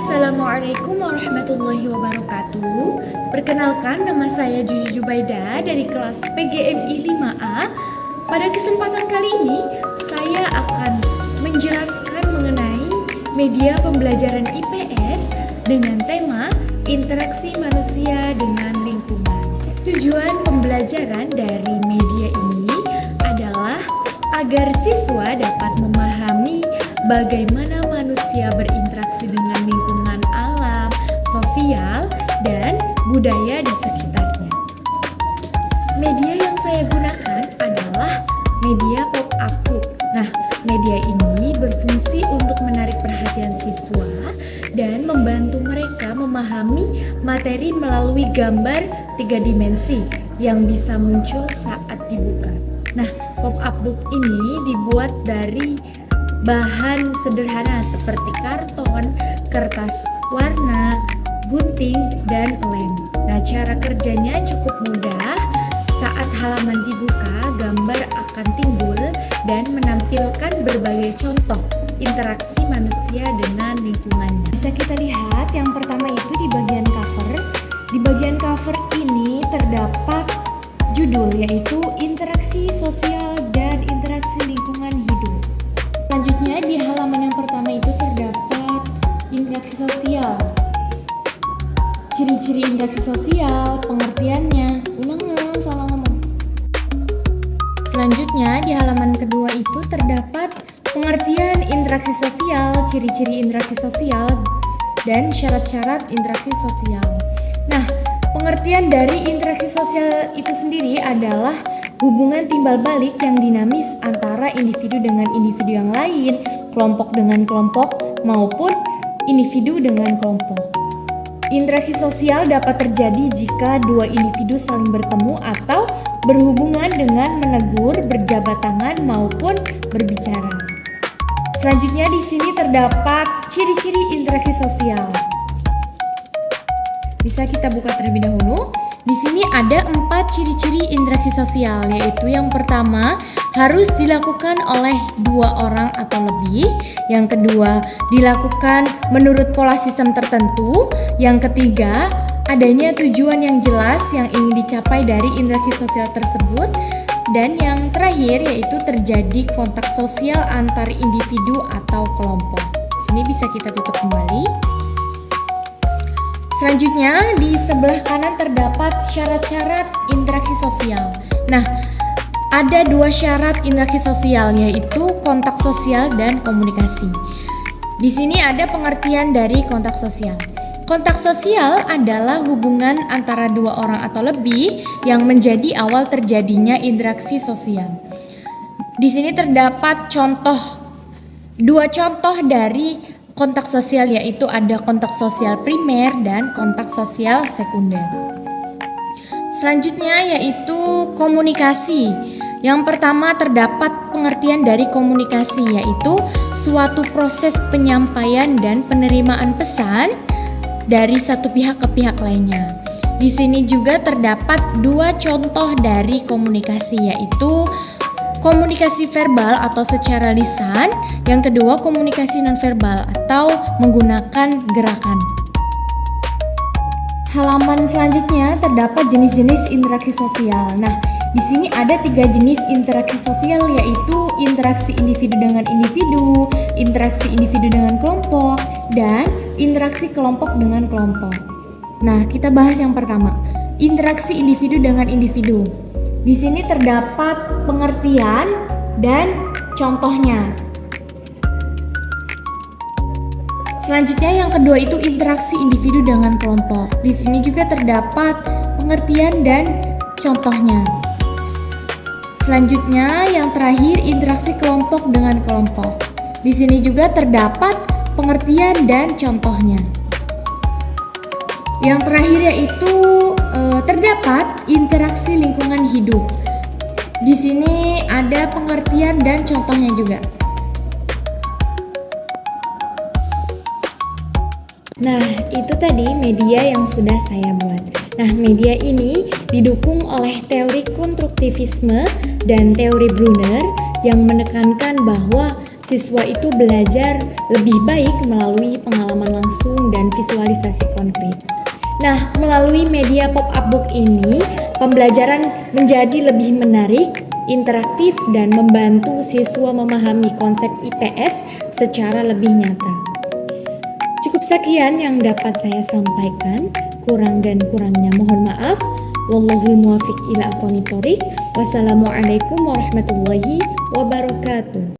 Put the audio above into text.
Assalamualaikum warahmatullahi wabarakatuh. Perkenalkan, nama saya Juju Jubaida dari kelas PGMI 5A. Pada kesempatan kali ini, saya akan menjelaskan mengenai media pembelajaran IPS dengan tema interaksi manusia dengan lingkungan. Tujuan pembelajaran dari media ini adalah agar siswa dapat memahami bagaimana manusia berinteraksi dengan lingkungan alam, sosial, dan budaya di sekitarnya. Media yang saya gunakan adalah media pop-up book. Nah, media ini berfungsi untuk menarik perhatian siswa dan membantu mereka memahami materi melalui gambar 3 dimensi yang bisa muncul saat dibuka. Nah, pop-up book ini dibuat dari bahan sederhana seperti karton, kertas warna, gunting, dan lem. Nah, cara kerjanya cukup mudah. Saat halaman dibuka, gambar akan timbul dan menampilkan berbagai contoh interaksi manusia dengan lingkungannya. Bisa kita lihat yang pertama itu di bagian cover. Di bagian cover ini terdapat judul yaitu interaksi sosial dan interaksi lingkungan hidup. Selanjutnya di halaman yang pertama itu terdapat interaksi sosial. Ciri-ciri interaksi sosial, pengertiannya. Salah ngomong. Selanjutnya di halaman kedua itu terdapat pengertian interaksi sosial, ciri-ciri interaksi sosial, dan syarat-syarat interaksi sosial. Nah, pengertian dari interaksi sosial itu sendiri adalah hubungan timbal balik yang dinamis antara individu dengan individu yang lain, kelompok dengan kelompok, maupun individu dengan kelompok. Interaksi sosial dapat terjadi jika dua individu saling bertemu atau berhubungan dengan menegur, berjabat tangan, maupun berbicara. Selanjutnya di sini terdapat ciri-ciri interaksi sosial. Bisa kita buka terlebih dahulu. Di sini ada 4 ciri-ciri interaksi sosial, yaitu yang pertama harus dilakukan oleh 2 orang atau lebih. Yang kedua dilakukan menurut pola sistem tertentu. Yang ketiga adanya tujuan yang jelas yang ingin dicapai dari interaksi sosial tersebut. Dan yang terakhir yaitu terjadi kontak sosial antar individu atau kelompok. Sini bisa kita tutup kembali. Selanjutnya di sebelah kanan terdapat syarat-syarat interaksi sosial. Nah, ada 2 syarat interaksi sosial yaitu kontak sosial dan komunikasi. Di sini ada pengertian dari kontak sosial. Kontak sosial adalah hubungan antara 2 orang atau lebih yang menjadi awal terjadinya interaksi sosial. Di sini terdapat 2 contoh dari kontak sosial, yaitu ada kontak sosial primer dan kontak sosial sekunder. Selanjutnya yaitu komunikasi. Yang pertama terdapat pengertian dari komunikasi, yaitu suatu proses penyampaian dan penerimaan pesan dari satu pihak ke pihak lainnya. Di sini juga terdapat 2 contoh dari komunikasi, yaitu komunikasi verbal atau secara lisan, yang kedua komunikasi nonverbal atau menggunakan gerakan. Halaman selanjutnya terdapat jenis-jenis interaksi sosial. Nah, di sini ada 3 jenis interaksi sosial, yaitu interaksi individu dengan individu, interaksi individu dengan kelompok, dan interaksi kelompok dengan kelompok. Nah, kita bahas yang pertama, interaksi individu dengan individu. Di sini terdapat pengertian dan contohnya. Selanjutnya yang kedua itu interaksi individu dengan kelompok. Di sini juga terdapat pengertian dan contohnya. Selanjutnya yang terakhir interaksi kelompok dengan kelompok. Di sini juga terdapat pengertian dan contohnya. Yang terakhir yaitu terdapat interaksi lingkungan hidup. Di sini ada pengertian dan contohnya juga. Nah, itu tadi media yang sudah saya buat. Nah, media ini didukung oleh teori konstruktivisme dan teori Brunner yang menekankan bahwa siswa itu belajar lebih baik melalui pengalaman langsung dan dan visualisasi konkret. Nah, melalui media pop-up book ini, pembelajaran menjadi lebih menarik, interaktif, dan membantu siswa memahami konsep IPS secara lebih nyata. Cukup sekian yang dapat saya sampaikan, kurang dan kurangnya mohon maaf. Wallahul muwafiq ila aqwamit thoriq. Wassalamualaikum warahmatullahi wabarakatuh.